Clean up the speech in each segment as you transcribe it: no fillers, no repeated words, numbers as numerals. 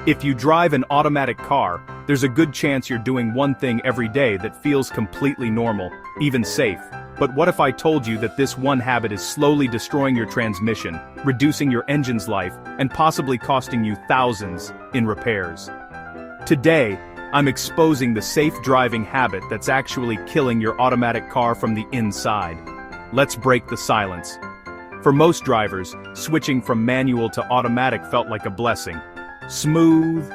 If you drive an automatic car, there's a good chance you're doing one thing every day that feels completely normal, even safe. But what if I told you that this one habit is slowly destroying your transmission, reducing your engine's life, and possibly costing you thousands in repairs? Today, I'm exposing the safe driving habit that's actually killing your automatic car from the inside. Let's break the silence. For most drivers, switching from manual to automatic felt like a blessing. Smooth,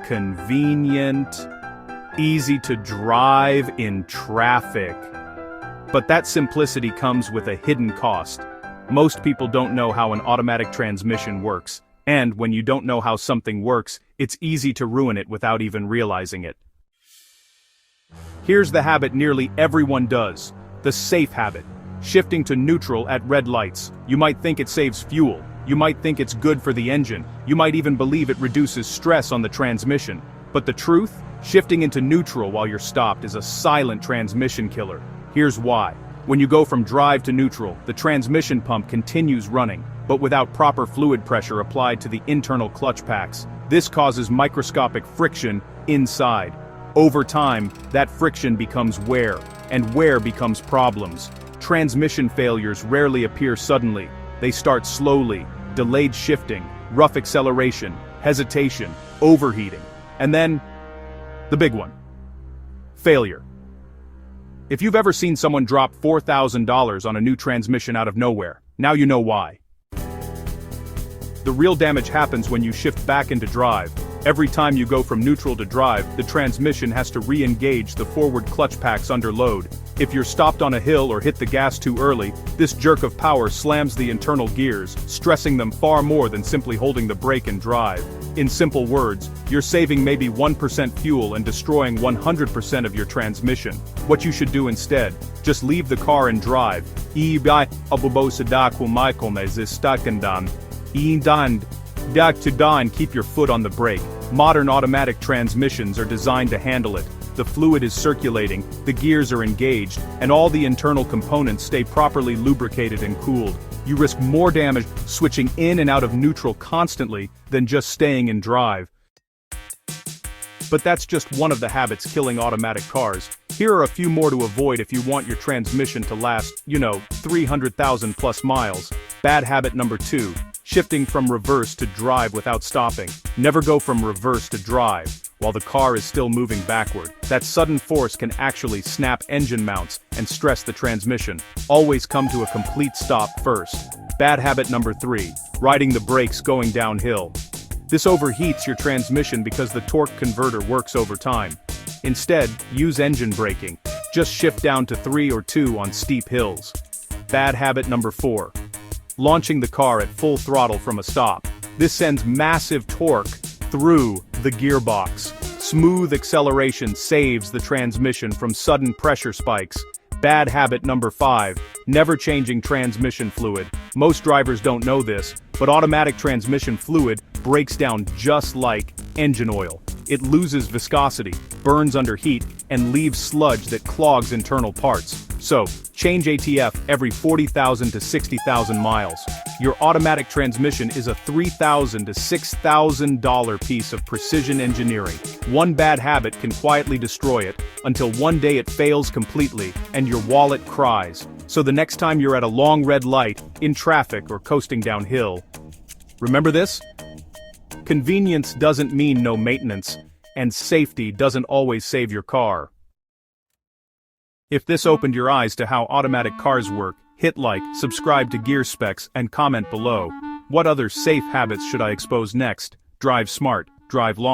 convenient, easy to drive in traffic. But that simplicity comes with a hidden cost. Most people don't know how an automatic transmission works, and when you don't know how something works, it's easy to ruin it without even realizing it. Here's the habit nearly everyone does, the safe habit. Shifting to neutral at red lights. You might think it saves fuel. You might think it's good for the engine. You might even believe it reduces stress on the transmission. But the truth? Shifting into neutral while you're stopped is a silent transmission killer. Here's why. When you go from drive to neutral, the transmission pump continues running, but without proper fluid pressure applied to the internal clutch packs. This causes microscopic friction inside. Over time, that friction becomes wear, and wear becomes problems. Transmission failures rarely appear suddenly. They start slowly, delayed shifting, rough acceleration, hesitation, overheating, and then, the big one. Failure. If you've ever seen someone drop $4,000 on a new transmission out of nowhere, now you know why. The real damage happens when you shift back into drive. Every time you go from neutral to drive, the transmission has to re-engage the forward clutch packs under load. If you're stopped on a hill or hit the gas too early, this jerk of power slams the internal gears, stressing them far more than simply holding the brake and drive. In simple words, you're saving maybe 1% fuel and destroying 100% of your transmission. What you should do instead, just leave the car and drive. And keep your foot on the brake. Modern automatic transmissions are designed to handle it. The fluid is circulating, the gears are engaged, and all the internal components stay properly lubricated and cooled. You risk more damage switching in and out of neutral constantly than just staying in drive. But that's just one of the habits killing automatic cars. Here are a few more to avoid if you want your transmission to last, 300,000 plus miles. Bad habit number 2. Shifting from reverse to drive without stopping. Never go from reverse to drive while the car is still moving backward. That sudden force can actually snap engine mounts and stress the transmission. Always come to a complete stop first. Bad habit number 3. Riding the brakes going downhill. This overheats your transmission because the torque converter works over time. Instead, use engine braking. Just shift down to 3 or 2 on steep hills. Bad habit number 4. Launching the car at full throttle from a stop. This sends massive torque through the gearbox. Smooth acceleration saves the transmission from sudden pressure spikes. Bad habit number 5. Never changing transmission fluid. Most drivers don't know this, but automatic transmission fluid breaks down just like engine oil. It loses viscosity, burns under heat, and leaves sludge that clogs internal parts. So, change ATF every 40,000 to 60,000 miles. Your automatic transmission is a $3,000 to $6,000 piece of precision engineering. One bad habit can quietly destroy it, until one day it fails completely, and your wallet cries. So the next time you're at a long red light, in traffic or coasting downhill, remember this? Convenience doesn't mean no maintenance, and safety doesn't always save your car. If this opened your eyes to how automatic cars work, hit like, subscribe to Gear Specs, and comment below. What other safe habits should I expose next? Drive smart, drive long.